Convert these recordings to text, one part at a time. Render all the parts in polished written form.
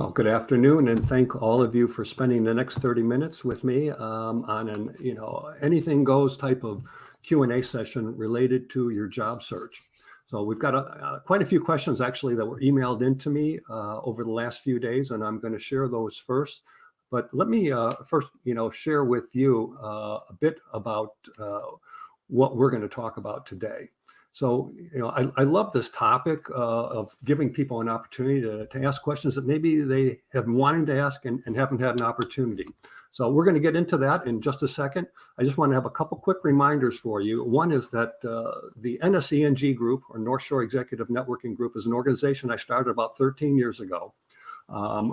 Well, good afternoon, and thank all of you for spending the next 30 minutes with me on an anything goes type of Q&A session related to your job search. So we've got quite a few questions actually that were emailed into me over the last few days, and I'm going to share those first. But let me first, share with you a bit about what we're going to talk about today. So, I love this topic of giving people an opportunity to ask questions that maybe they have been wanting to ask and haven't had an opportunity. So we're going to get into that in just a second. I just want to have a couple quick reminders for you. One is that the NSENG Group, or North Shore Executive Networking Group, is an organization I started about 13 years ago.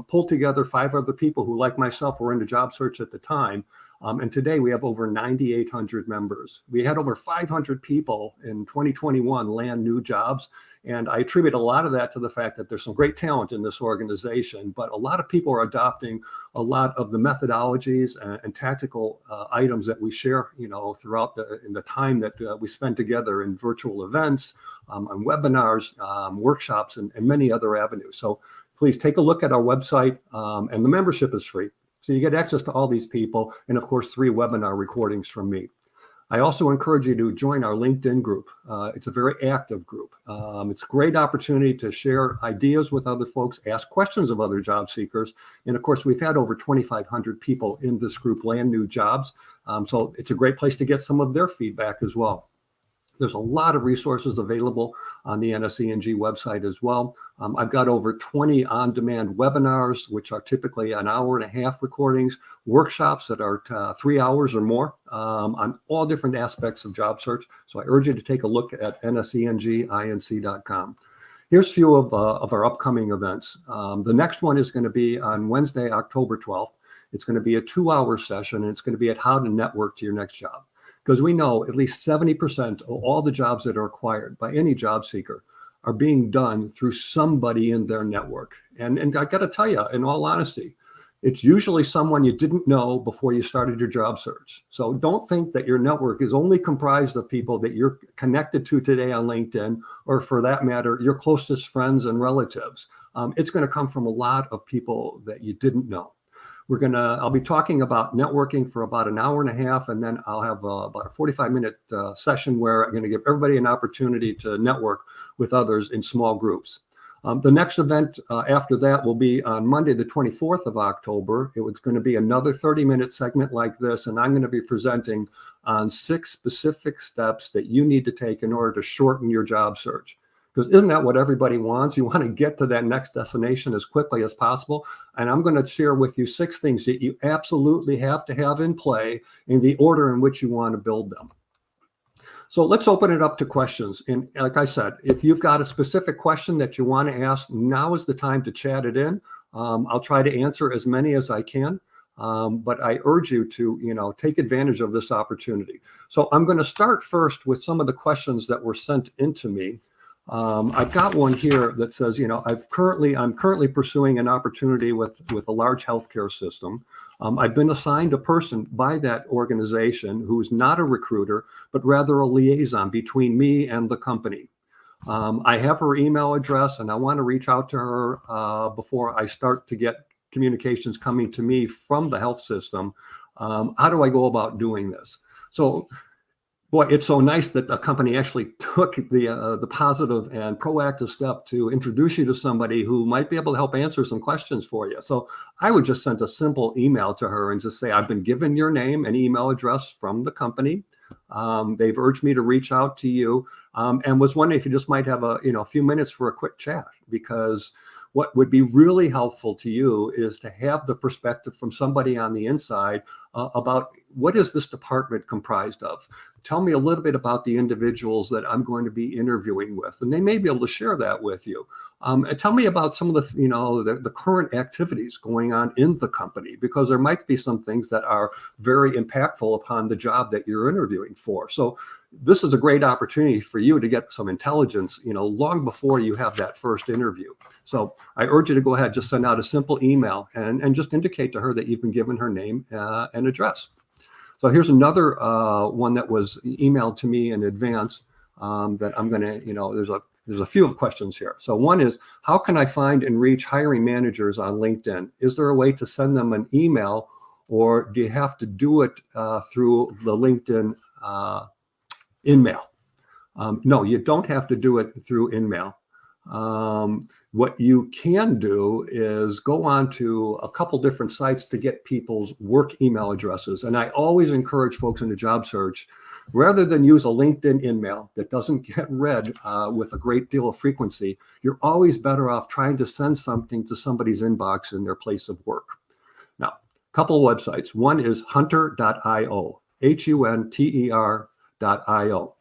Pulled together 5 other people who, like myself, were into job search at the time. And today we have over 9,800 members. We had over 500 people in 2021 land new jobs. And I attribute a lot of that to the fact that there's some great talent in this organization, but a lot of people are adopting a lot of the methodologies and tactical items that we share, throughout the time that we spend together in virtual events, on webinars, workshops, and many other avenues. So please take a look at our website, and the membership is free. So you get access to all these people, and of course, 3 webinar recordings from me. I also encourage you to join our LinkedIn group. It's a very active group. It's a great opportunity to share ideas with other folks, ask questions of other job seekers. And of course, we've had over 2,500 people in this group land new jobs. So it's a great place to get some of their feedback as well. There's a lot of resources available on the NSENG website as well. I've got over 20 on-demand webinars, which are typically an hour and a half recordings, workshops that are 3 hours or more on all different aspects of job search. So I urge you to take a look at nsenginc.com. Here's a few of our upcoming events. The next one is going to be on Wednesday, October 12th. It's going to be a 2-hour session, and it's going to be at how to network to your next job. Because we know at least 70% of all the jobs that are acquired by any job seeker are being done through somebody in their network. And I got to tell you, in all honesty, it's usually someone you didn't know before you started your job search. So don't think that your network is only comprised of people that you're connected to today on LinkedIn, or for that matter, your closest friends and relatives. It's going to come from a lot of people that you didn't know. I'll be talking about networking for about an hour and a half, and then I'll have about a 45-minute session where I'm going to give everybody an opportunity to network with others in small groups. The next event after that will be on Monday, the 24th of October. It was going to be another 30-minute segment like this, and I'm going to be presenting on 6 specific steps that you need to take in order to shorten your job search. Because isn't that what everybody wants? You want to get to that next destination as quickly as possible. And I'm going to share with you 6 things that you absolutely have to have in play in the order in which you want to build them. So let's open it up to questions. And like I said, if you've got a specific question that you want to ask, now is the time to chat it in. I'll try to answer as many as I can. But I urge you to, take advantage of this opportunity. So I'm going to start first with some of the questions that were sent into me. I've got one here that says, I'm currently pursuing an opportunity with a large healthcare system. I've been assigned a person by that organization who's not a recruiter, but rather a liaison between me and the company. I have her email address, and I want to reach out to her before I start to get communications coming to me from the health system. How do I go about doing this? So, boy, it's so nice that the company actually took the positive and proactive step to introduce you to somebody who might be able to help answer some questions for you. So I would just send a simple email to her and just say, I've been given your name and email address from the company. They've urged me to reach out to you, and was wondering if you just might have a few minutes for a quick chat, because what would be really helpful to you is to have the perspective from somebody on the inside about what is this department comprised of. Tell me a little bit about the individuals that I'm going to be interviewing with, and they may be able to share that with you. And tell me about some of the current activities going on in the company, because there might be some things that are very impactful upon the job that you're interviewing for. So this is a great opportunity for you to get some intelligence, long before you have that first interview. So I urge you to go ahead, just send out a simple email and just indicate to her that you've been given her name and address. So here's another one that was emailed to me in advance that I'm going to, there's there's a few questions here. So one is, how can I find and reach hiring managers on LinkedIn? Is there a way to send them an email, or do you have to do it through the LinkedIn InMail? No, you don't have to do it through InMail. What you can do is go on to a couple different sites to get people's work email addresses. And I always encourage folks in the job search, rather than use a LinkedIn InMail that doesn't get read with a great deal of frequency, you're always better off trying to send something to somebody's inbox in their place of work. Now, a couple of websites. One is hunter.io, hunter.io.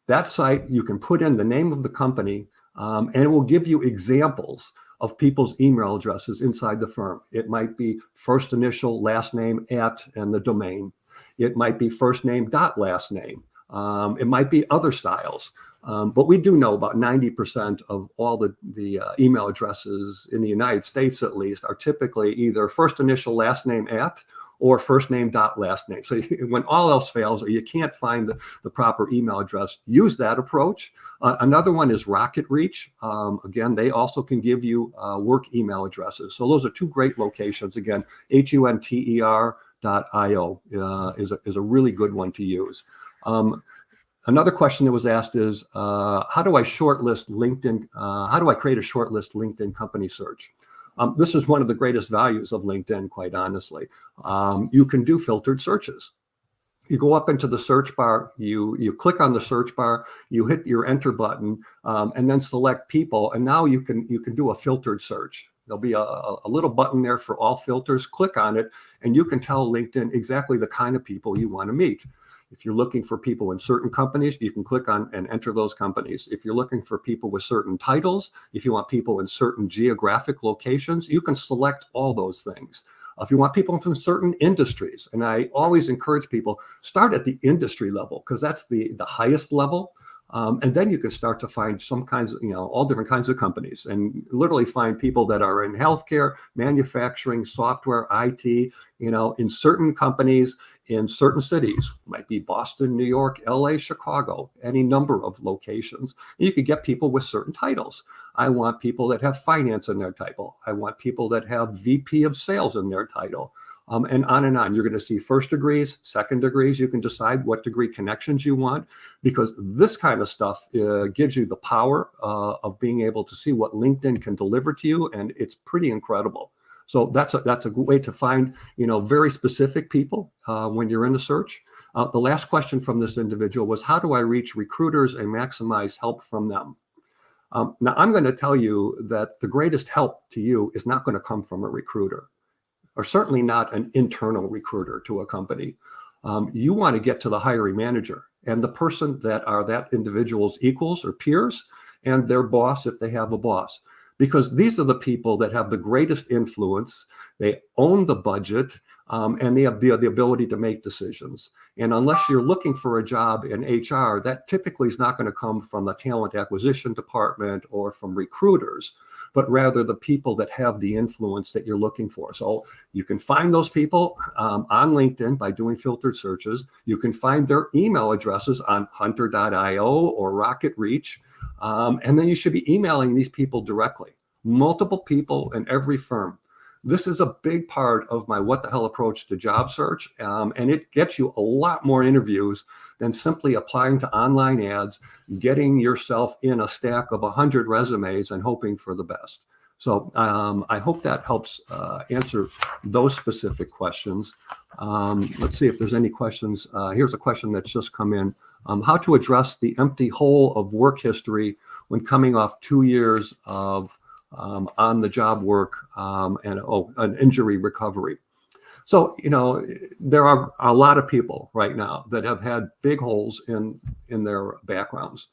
That site, you can put in the name of the company, and it will give you examples of people's email addresses inside the firm. It might be first initial, last name, at, and the domain. It might be first name dot last name. It might be other styles. But we do know about 90% of all the email addresses in the United States, at least, are typically either first initial, last name, at, or first name dot last name. So when all else fails, or you can't find the proper email address, use that approach. Another one is Rocket Reach. Again, they also can give you work email addresses. So those are two great locations. Again, hunter.io is a really good one to use. Another question that was asked is, how do I shortlist LinkedIn? How do I create a shortlist LinkedIn company search? This is one of the greatest values of LinkedIn, quite honestly. You can do filtered searches. You go up into the search bar, you click on the search bar, you hit your enter button, and then select people. And now you can do a filtered search. There'll be a little button there for all filters. Click on it, and you can tell LinkedIn exactly the kind of people you want to meet. If you're looking for people in certain companies, you can click on and enter those companies. If you're looking for people with certain titles, if you want people in certain geographic locations, you can select all those things. If you want people from certain industries, and I always encourage people, start at the industry level, because that's the highest level. And then you can start to find some kinds of, all different kinds of companies, and literally find people that are in healthcare, manufacturing, software, IT, in certain companies, in certain cities. Might be Boston, New York, LA, Chicago, any number of locations. You could get people with certain titles. I want people that have finance in their title. I want people that have VP of sales in their title. And on and on. You're going to see first degrees, second degrees. You can decide what degree connections you want, because this kind of stuff gives you the power of being able to see what LinkedIn can deliver to you, and it's pretty incredible. So that's a good way to find very specific people when you're in a search. The last question from this individual was, how do I reach recruiters and maximize help from them? Now, I'm going to tell you that the greatest help to you is not going to come from a recruiter, or certainly not an internal recruiter to a company. You want to get to the hiring manager and the person that are that individual's equals or peers, and their boss if they have a boss. Because these are the people that have the greatest influence. They own the budget, and they have the ability to make decisions. And unless you're looking for a job in HR, that typically is not going to come from the talent acquisition department or from recruiters, but rather the people that have the influence that you're looking for. So you can find those people on LinkedIn by doing filtered searches. You can find their email addresses on hunter.io or Rocket Reach. And then you should be emailing these people directly, multiple people in every firm. This is a big part of my what the hell approach to job search. And it gets you a lot more interviews than simply applying to online ads, getting yourself in a stack of 100 resumes and hoping for the best. So I hope that helps answer those specific questions. Let's see if there's any questions. Here's a question that's just come in. How to address the empty hole of work history when coming off 2 years of on-the-job work and an injury recovery. So, there are a lot of people right now that have had big holes in their backgrounds,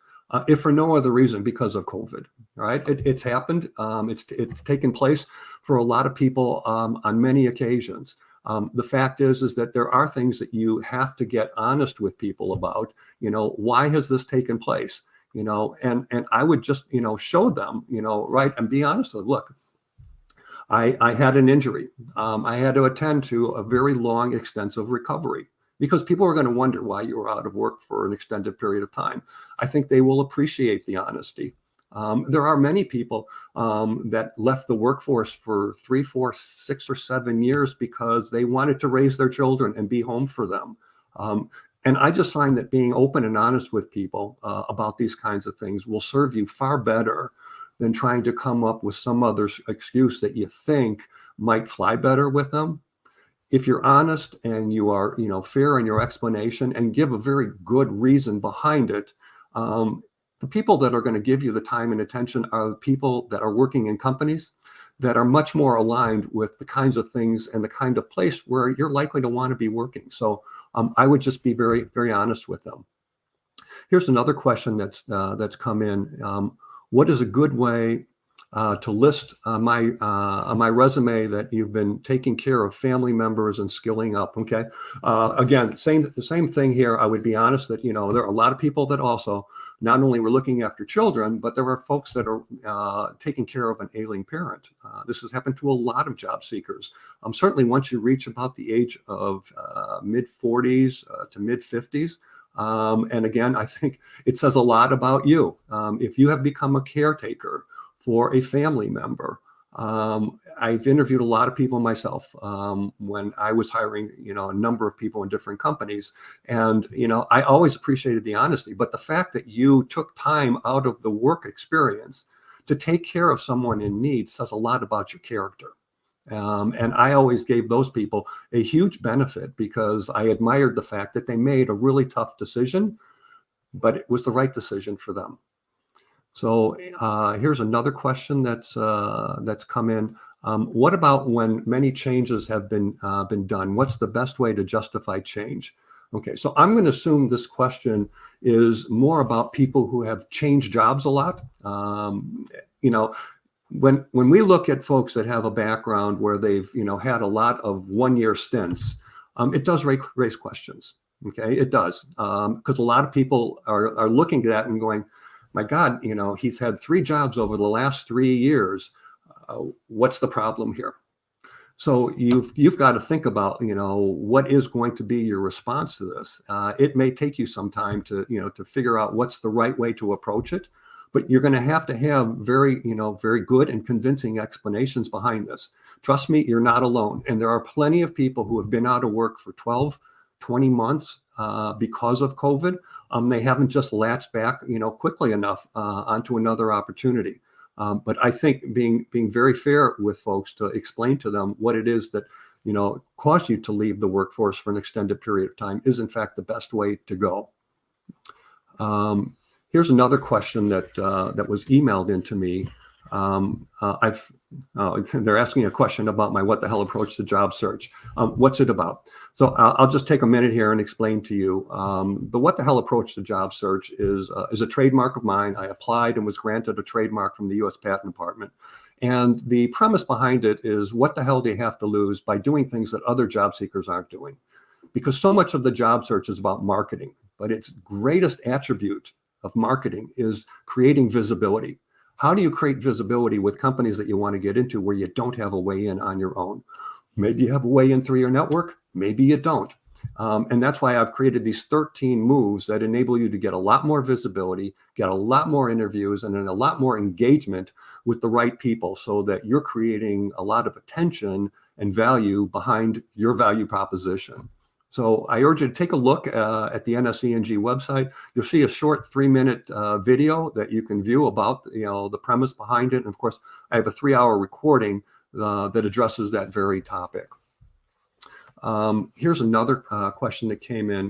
if for no other reason, because of COVID, right? It's happened. It's taken place for a lot of people on many occasions. The fact is that there are things that you have to get honest with people about. Why has this taken place? And I would just, show them, right, and be honest with them. Look, I had an injury. I had to attend to a very long, extensive recovery, because people are going to wonder why you were out of work for an extended period of time. I think they will appreciate the honesty. There are many people that left the workforce for 3, 4, 6, or 7 years because they wanted to raise their children and be home for them. And I just find that being open and honest with people about these kinds of things will serve you far better than trying to come up with some other excuse that you think might fly better with them. If you're honest and you are, fair in your explanation and give a very good reason behind it, the people that are going to give you the time and attention are the people that are working in companies that are much more aligned with the kinds of things and the kind of place where you're likely to want to be working. So I would just be very, very honest with them. Here's another question that's come in. What is a good way to list on my resume that you've been taking care of family members and skilling up? Okay. Again, the same thing here. I would be honest that, there are a lot of people that also not only were looking after children, but there are folks that are taking care of an ailing parent. This has happened to a lot of job seekers. Certainly once you reach about the age of mid 40s to mid 50s. And again, I think it says a lot about you. If you have become a caretaker for a family member. I've interviewed a lot of people myself when I was hiring, a number of people in different companies. And, I always appreciated the honesty, but the fact that you took time out of the work experience to take care of someone in need says a lot about your character. And I always gave those people a huge benefit because I admired the fact that they made a really tough decision, but it was the right decision for them. So here's another question that's come in. What about when many changes have been done? What's the best way to justify change? Okay, so I'm going to assume this question is more about people who have changed jobs a lot. When we look at folks that have a background where they've had a lot of one-year stints, it does raise questions. Okay, it does, because a lot of people are looking at that and going, my God, he's had 3 jobs over the last 3 years. What's the problem here? So you've got to think about, what is going to be your response to this. It may take you some time to figure out what's the right way to approach it, but you're going to have very good and convincing explanations behind this. Trust me, you're not alone. And there are plenty of people who have been out of work for 12, 20 months because of COVID. They haven't just latched back, quickly enough onto another opportunity. But I think being very fair with folks to explain to them what it is that, caused you to leave the workforce for an extended period of time is in fact the best way to go. Here's another question that was emailed into me. They're asking a question about my what the hell approach to job search. What's it about? So I'll just take a minute here and explain to you. The what the hell approach to job search is a trademark of mine. I applied and was granted a trademark from the U.S. Patent Department. And the premise behind it is, what the hell do you have to lose by doing things that other job seekers aren't doing? Because so much of the job search is about marketing, but its greatest attribute of marketing is creating visibility. How do you create visibility with companies that you want to get into where you don't have a way in on your own? Maybe you have a way in through your network, maybe you don't. And that's why I've created these 13 moves that enable you to get a lot more visibility, get a lot more interviews, and then a lot more engagement with the right people so that you're creating a lot of attention and value behind your value proposition. So I urge you to take a look at the NSE&G website. You'll see a short 3-minute video that you can view about the premise behind it. And of course, I have a 3-hour recording that addresses that very topic. Here's another question that came in.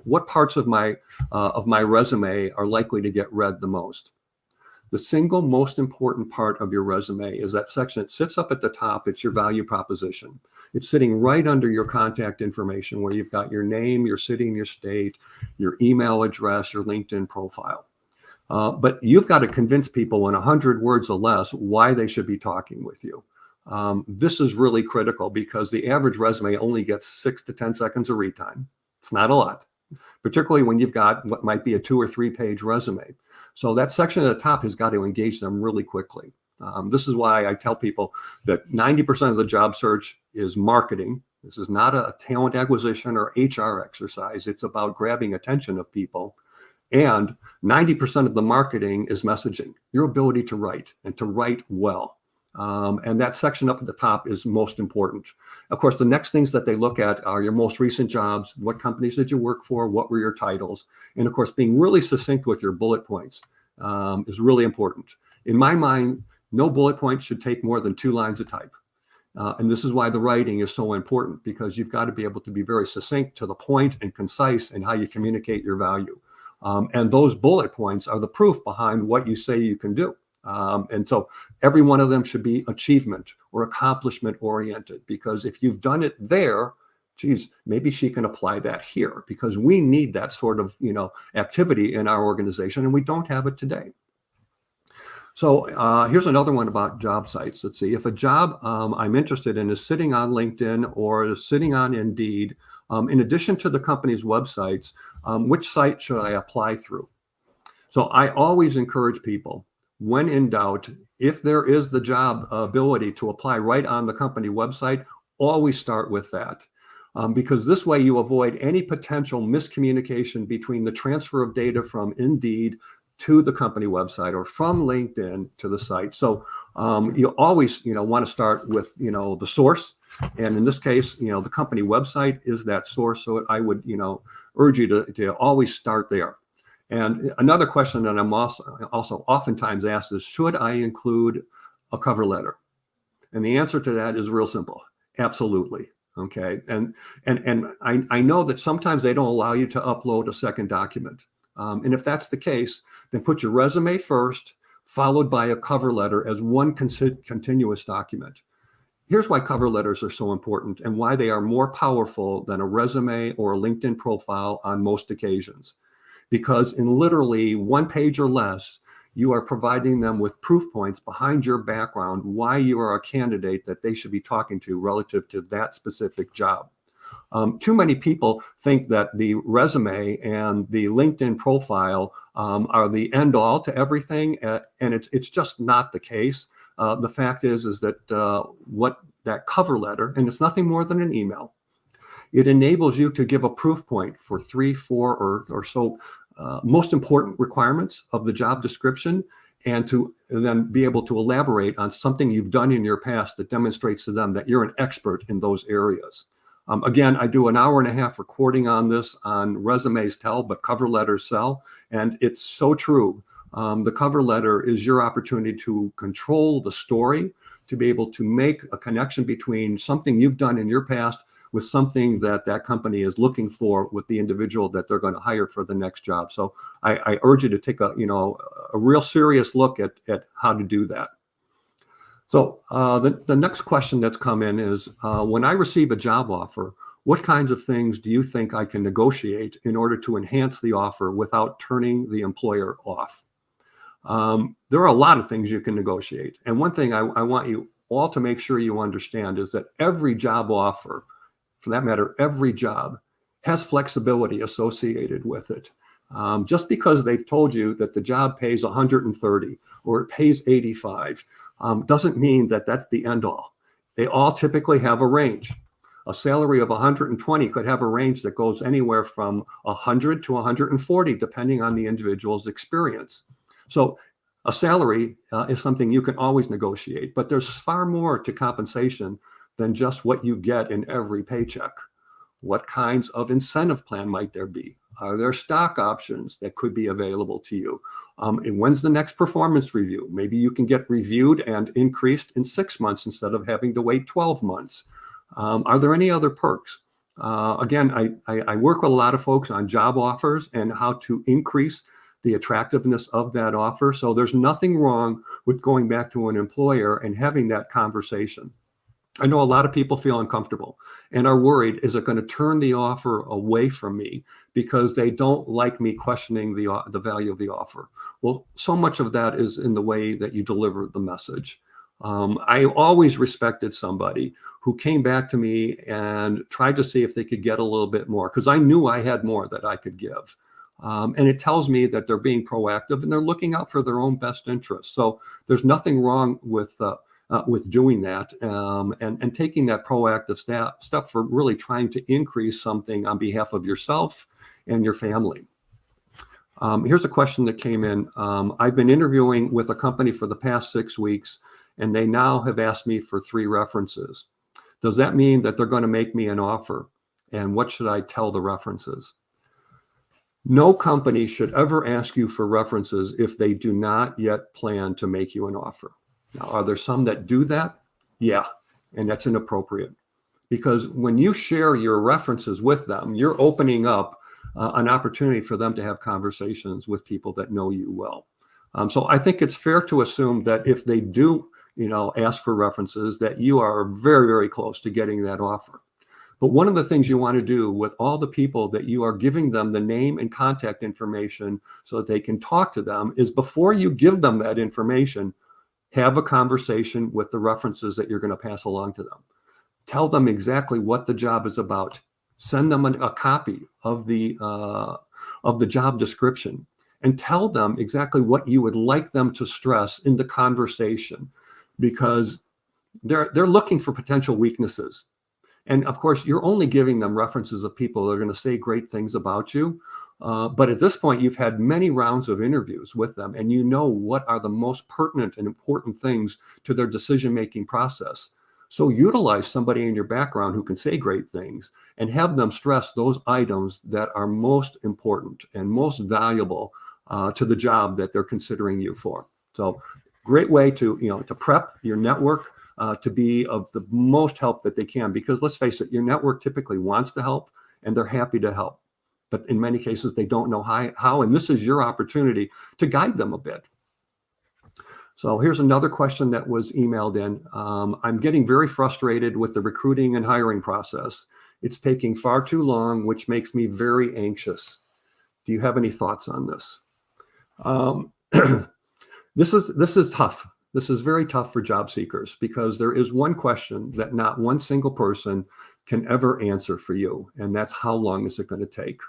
What parts of my resume are likely to get read the most? The single most important part of your resume is that section that sits up at the top. It's your value proposition. It's sitting right under your contact information where you've got your name, your city and your state, your email address, your LinkedIn profile. But you've got to convince people in 100 words or less why they should be talking with you. This is really critical because the average resume only gets 6 to 10 seconds of read time. It's not a lot, particularly when you've got what might be a 2 or 3 page resume. So that section at the top has got to engage them really quickly. This is why I tell people that 90% of the job search is marketing. This is not a talent acquisition or HR exercise. It's about grabbing attention of people And 90% of the marketing is messaging, your ability to write and to write well. And that section up at the top is most important. Of course, the next things that they look at are your most recent jobs. What companies did you work for? What were your titles? And of course, being really succinct with your bullet points is really important. In my mind, no bullet point should take more than 2 lines of type. And this is why the writing is so important, because you've got to be able to be very succinct, to the point, and concise in how you communicate your value. And those bullet points are the proof behind what you say you can do. And so every one of them should be achievement or accomplishment oriented, because if you've done it there, geez, maybe she can apply that here, because we need that sort of, activity in our organization, and we don't have it today. So here's another one about job sites. Let's see, if a job I'm interested in is sitting on LinkedIn or is sitting on Indeed, in addition to the company's websites, which site should I apply through? So I always encourage people, when in doubt, if there is the job ability to apply right on the company website, always start with that. Because this way you avoid any potential miscommunication between the transfer of data from Indeed to the company website or from LinkedIn to the site. So you always, want to start with, the source. And in this case, the company website is that source. So I would, urge you to always start there. And another question that I'm also oftentimes asked is, should I include a cover letter? And the answer to that is real simple. Absolutely. Okay. And I know that sometimes they don't allow you to upload a second document. And if that's the case, then put your resume first, followed by a cover letter as one continuous document. Here's why cover letters are so important and why they are more powerful than a resume or a LinkedIn profile on most occasions. Because in literally 1 page or less, you are providing them with proof points behind your background, why you are a candidate that they should be talking to relative to that specific job. Too many people think that the resume and the LinkedIn profile are the end all to everything, and it's just not the case. The fact is that what that cover letter, and it's nothing more than an email, it enables you to give a proof point for 3, 4, or so most important requirements of the job description, and to then be able to elaborate on something you've done in your past that demonstrates to them that you're an expert in those areas. Again, I do an 1.5 hour recording on this on resumes tell, but cover letters sell. And it's so true. The cover letter is your opportunity to control the story, to be able to make a connection between something you've done in your past with something that company is looking for with the individual that they're going to hire for the next job. So I urge you to take a real serious look at how to do that. So the next question that's come in is, when I receive a job offer, what kinds of things do you think I can negotiate in order to enhance the offer without turning the employer off? There are a lot of things you can negotiate. And one thing I want you all to make sure you understand is that every job offer, for that matter, every job, has flexibility associated with it. Just because they've told you that the job pays 130 or it pays 85 doesn't mean that that's the end all. They all typically have a range. A salary of 120 could have a range that goes anywhere from 100 to 140, depending on the individual's experience. So a salary is something you can always negotiate, but there's far more to compensation than just what you get in every paycheck. What kinds of incentive plan might there be? Are there stock options that could be available to you? And when's the next performance review? Maybe you can get reviewed and increased in 6 months instead of having to wait 12 months. Are there any other perks? Again, I work with a lot of folks on job offers and how to increase the attractiveness of that offer. So there's nothing wrong with going back to an employer and having that conversation. I know a lot of people feel uncomfortable and are worried, is it going to turn the offer away from me because they don't like me questioning the value of the offer? Well, so much of that is in the way that you deliver the message. I always respected somebody who came back to me and tried to see if they could get a little bit more, because I knew I had more that I could give. And it tells me that they're being proactive and they're looking out for their own best interests. So there's nothing wrong with doing that and taking that proactive step for really trying to increase something on behalf of yourself and your family. Here's a question that came in. I've been interviewing with a company for the past 6 weeks, and they now have asked me for 3 references. Does that mean that they're going to make me an offer? And what should I tell the references? No company should ever ask you for references if they do not yet plan to make you an offer. Now, are there some that do that? Yeah, and that's inappropriate. Because when you share your references with them, you're opening up an opportunity for them to have conversations with people that know you well. So I think it's fair to assume that if they do, ask for references, that you are very, very close to getting that offer. But one of the things you want to do with all the people that you are giving them the name and contact information so that they can talk to them is before you give them that information, have a conversation with the references that you're going to pass along to them. Tell them exactly what the job is about. Send them a copy of the job description and tell them exactly what you would like them to stress in the conversation, because they're looking for potential weaknesses. And of course, you're only giving them references of people that are going to say great things about you. But at this point, you've had many rounds of interviews with them, and you know what are the most pertinent and important things to their decision-making process. So utilize somebody in your background who can say great things and have them stress those items that are most important and most valuable to the job that they're considering you for. So great way to prep your network to be of the most help that they can, because let's face it, your network typically wants to help and they're happy to help. But in many cases, they don't know how, and this is your opportunity to guide them a bit. So here's another question that was emailed in. I'm getting very frustrated with the recruiting and hiring process. It's taking far too long, which makes me very anxious. Do you have any thoughts on this? This is tough. This is very tough for job seekers, because there is one question that not one single person can ever answer for you, and that's how long is it going to take?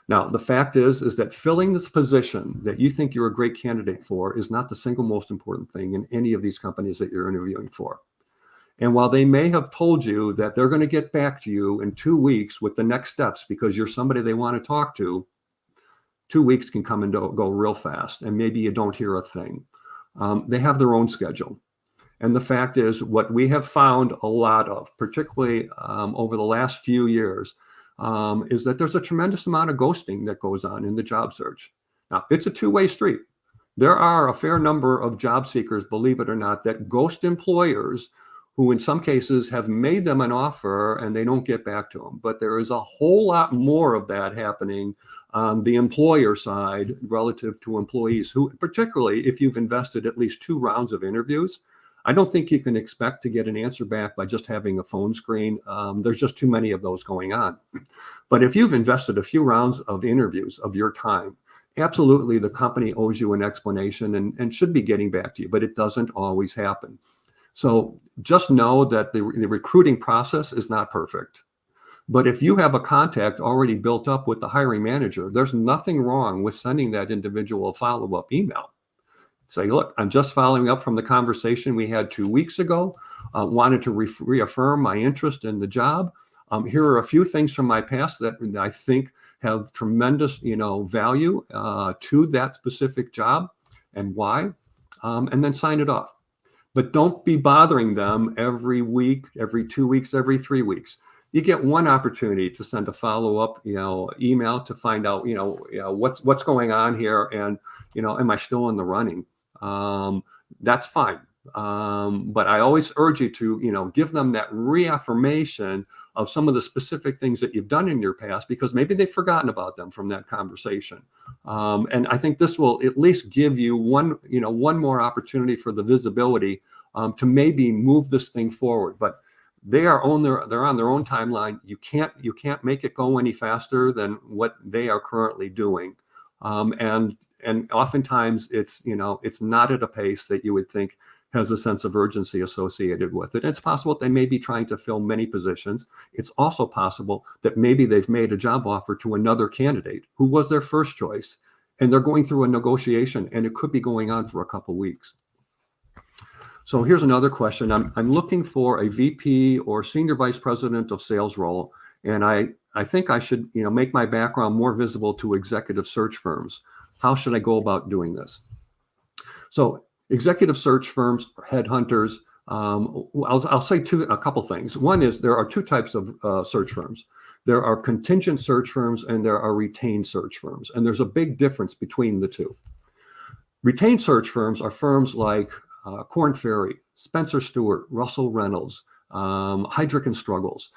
Now, the fact is that filling this position that you think you're a great candidate for is not the single most important thing in any of these companies that you're interviewing for. And while they may have told you that they're going to get back to you in 2 weeks with the next steps because you're somebody they want to talk to, 2 weeks can come and go real fast, and maybe you don't hear a thing. They have their own schedule. And the fact is, what we have found a lot of, particularly over the last few years, is that there's a tremendous amount of ghosting that goes on in the job search. Now, it's a two-way street. There are a fair number of job seekers, believe it or not, that ghost employers who in some cases have made them an offer and they don't get back to them. But there is a whole lot more of that happening on the employer side relative to employees who, particularly if you've invested at least 2 rounds of interviews, I don't think you can expect to get an answer back by just having a phone screen. There's just too many of those going on. But if you've invested a few rounds of interviews of your time, absolutely the company owes you an explanation and should be getting back to you, but it doesn't always happen. So just know that the recruiting process is not perfect. But if you have a contact already built up with the hiring manager, there's nothing wrong with sending that individual a follow-up email. Say, look, I'm just following up from the conversation we had 2 weeks ago. Wanted to reaffirm my interest in the job. Here are a few things from my past that I think have tremendous, value to that specific job, and why, and then sign it off. But don't be bothering them every week, every 2 weeks, every 3 weeks. You get one opportunity to send a follow-up, email to find out, what's going on here, and am I still in the running? That's fine. But I always urge you to, give them that reaffirmation of some of the specific things that you've done in your past, because maybe they've forgotten about them from that conversation. And I think this will at least give you one more opportunity for the visibility to maybe move this thing forward. But they're on their own timeline. You can't make it go any faster than what they are currently doing. And oftentimes it's not at a pace that you would think has a sense of urgency associated with it. And it's possible that they may be trying to fill many positions. It's also possible that maybe they've made a job offer to another candidate who was their first choice, and they're going through a negotiation, and it could be going on for a couple weeks. So here's another question. I'm looking for a VP or senior vice president of sales role, and I I think I should, make my background more visible to executive search firms. How should I go about doing this? So executive search firms, headhunters, I'll say a couple things. One is there are two types of search firms. There are contingent search firms and there are retained search firms. And there's a big difference between the two. Retained search firms are firms like Korn Ferry, Spencer Stuart, Russell Reynolds, Heidrick and Struggles.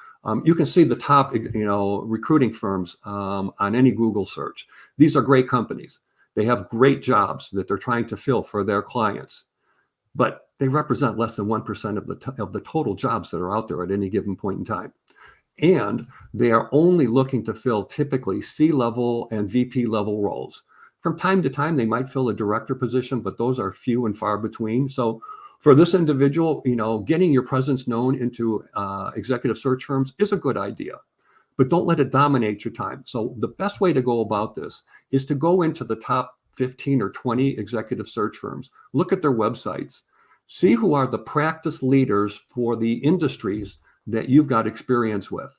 You can see the top, recruiting firms on any Google search. These are great companies. They have great jobs that they're trying to fill for their clients, but they represent less than 1% of the total jobs that are out there at any given point in time. And they are only looking to fill typically C-level and VP level roles. From time to time, they might fill a director position, but those are few and far between. So for this individual, getting your presence known into executive search firms is a good idea, but don't let it dominate your time. So the best way to go about this is to go into the top 15 or 20 executive search firms, look at their websites, see who are the practice leaders for the industries that you've got experience with.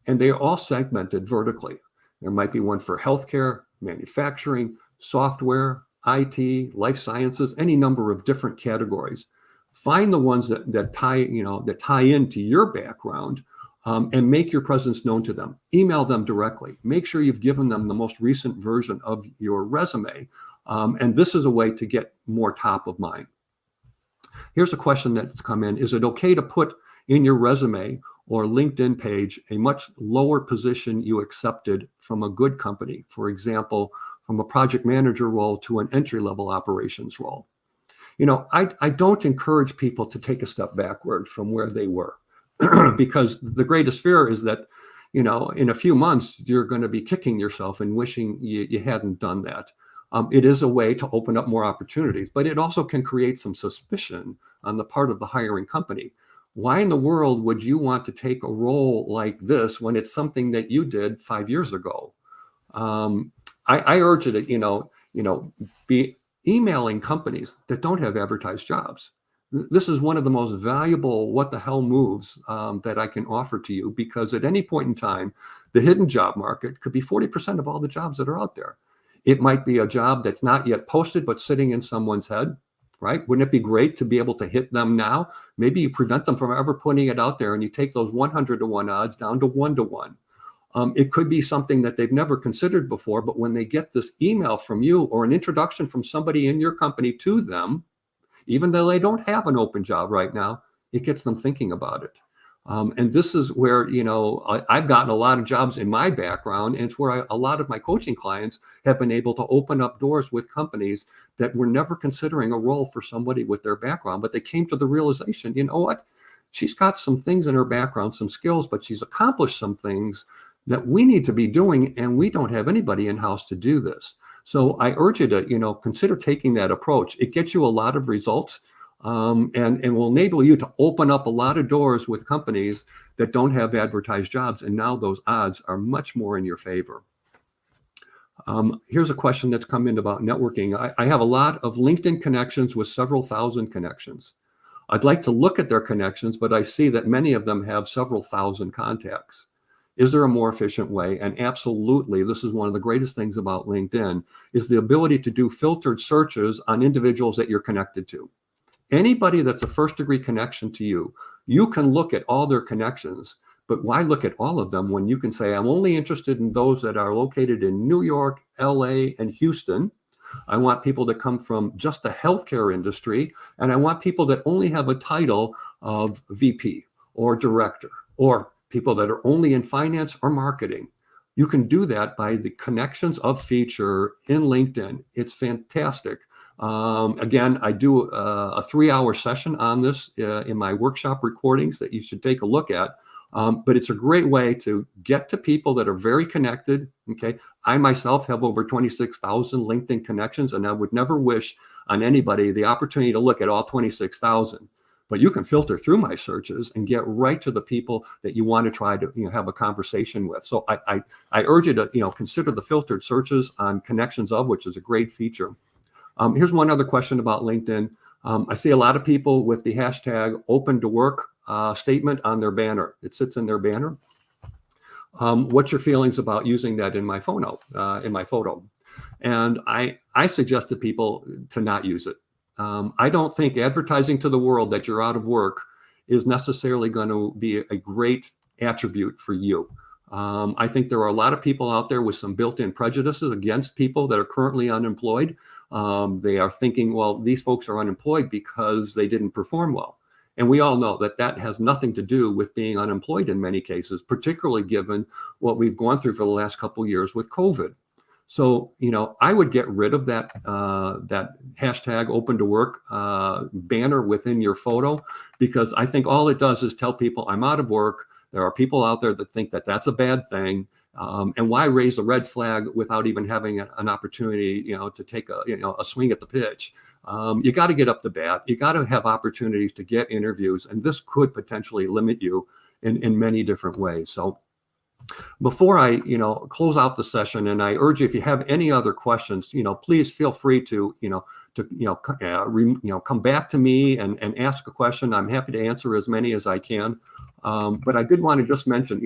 And they are all segmented vertically. There might be one for healthcare, manufacturing, software, IT, life sciences, any number of different categories. Find the ones that tie into your background, and make your presence known to them. Email them directly. Make sure you've given them the most recent version of your resume. And this is a way to get more top of mind. Here's a question that's come in. Is it okay to put in your resume or LinkedIn page a much lower position you accepted from a good company? For example, from a project manager role to an entry-level operations role. I don't encourage people to take a step backward from where they were. Because the greatest fear is that, in a few months, you're going to be kicking yourself and wishing you hadn't done that. It is a way to open up more opportunities, but it also can create some suspicion on the part of the hiring company. Why in the world would you want to take a role like this when it's something that you did 5 years ago? I urge you to, be emailing companies that don't have advertised jobs. This is one of the most valuable what the hell moves that I can offer to you, because at any point in time, the hidden job market could be 40% of all the jobs that are out there. It might be a job that's not yet posted, but sitting in someone's head, right? Wouldn't it be great to be able to hit them now? Maybe you prevent them from ever putting it out there and you take those 100-to-1 odds down to 1-to-1. It could be something that they've never considered before, but when they get this email from you or an introduction from somebody in your company to them, even though they don't have an open job right now, it gets them thinking about it. And this is where, I've gotten a lot of jobs in my background, and it's where a lot of my coaching clients have been able to open up doors with companies that were never considering a role for somebody with their background, but they came to the realization, you know what? She's got some things in her background, some skills, but she's accomplished some things that we need to be doing, and we don't have anybody in-house to do this. So I urge you to, consider taking that approach. It gets you a lot of results, and will enable you to open up a lot of doors with companies that don't have advertised jobs. And now those odds are much more in your favor. Here's a question that's come in about networking. I have a lot of LinkedIn connections with several thousand connections. I'd like to look at their connections, but I see that many of them have several thousand contacts. Is there a more efficient way? And absolutely, this is one of the greatest things about LinkedIn, is the ability to do filtered searches on individuals that you're connected to. Anybody that's a first-degree connection to you, you can look at all their connections, but why look at all of them when you can say, I'm only interested in those that are located in New York, LA, and Houston. I want people that come from just the healthcare industry, and I want people that only have a title of VP or director, or people that are only in finance or marketing. You can do that by the connections of feature in LinkedIn. It's fantastic. Again, I do a 3-hour session on this in my workshop recordings that you should take a look at. But it's a great way to get to people that are very connected. Okay. I myself have over 26,000 LinkedIn connections, and I would never wish on anybody the opportunity to look at all 26,000. But you can filter through my searches and get right to the people that you want to try to have a conversation with. So I urge you to consider the filtered searches on connections of, which is a great feature. Here's one other question about LinkedIn. I see a lot of people with the hashtag open to work statement on their banner. It sits in their banner. What's your feelings about using that in my photo? And I suggest to people to not use it. I don't think advertising to the world that you're out of work is necessarily going to be a great attribute for you. I think there are a lot of people out there with some built-in prejudices against people that are currently unemployed. They are thinking, well, these folks are unemployed because they didn't perform well. And we all know that that has nothing to do with being unemployed in many cases, particularly given what we've gone through for the last couple of years with COVID. So, I would get rid of that hashtag open to work banner within your photo, because I think all it does is tell people I'm out of work. There are people out there that think that that's a bad thing. And why raise a red flag without even having an opportunity, to take a swing at the pitch? You got to get up to bat. You got to have opportunities to get interviews, and this could potentially limit you in many different ways. So before I, close out the session, and I urge you, if you have any other questions, please feel free to, come back to me and ask a question. I'm happy to answer as many as I can. But I did want to just mention,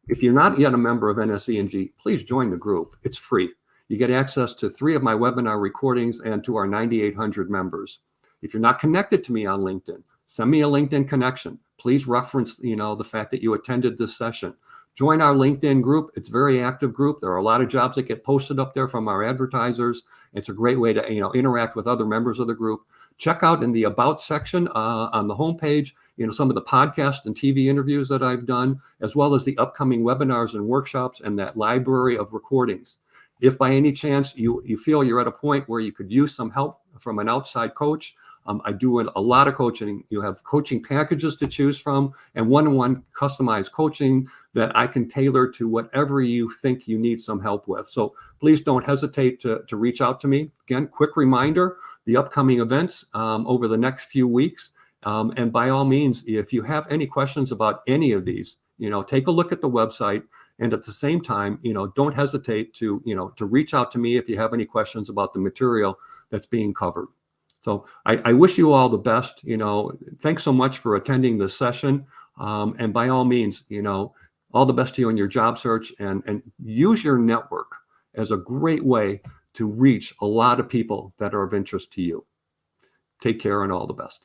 if you're not yet a member of NSE&G, please join the group. It's free. You get access to 3 of my webinar recordings and to our 9,800 members. If you're not connected to me on LinkedIn, send me a LinkedIn connection. Please reference, the fact that you attended this session. Join our LinkedIn group. It's a very active group. There are a lot of jobs that get posted up there from our advertisers. It's a great way to, interact with other members of the group. Check out in the About section on the homepage, some of the podcasts and TV interviews that I've done, as well as the upcoming webinars and workshops and that library of recordings. If by any chance you feel you're at a point where you could use some help from an outside coach, I do a lot of coaching. You have coaching packages to choose from and one-on-one customized coaching that I can tailor to whatever you think you need some help with. So please don't hesitate to reach out to me. Again, quick reminder, the upcoming events over the next few weeks. And by all means, if you have any questions about any of these, take a look at the website. And at the same time, don't hesitate to reach out to me if you have any questions about the material that's being covered. So I wish you all the best. Thanks so much for attending this session. And by all means, all the best to you in your job search, and use your network as a great way to reach a lot of people that are of interest to you. Take care and all the best.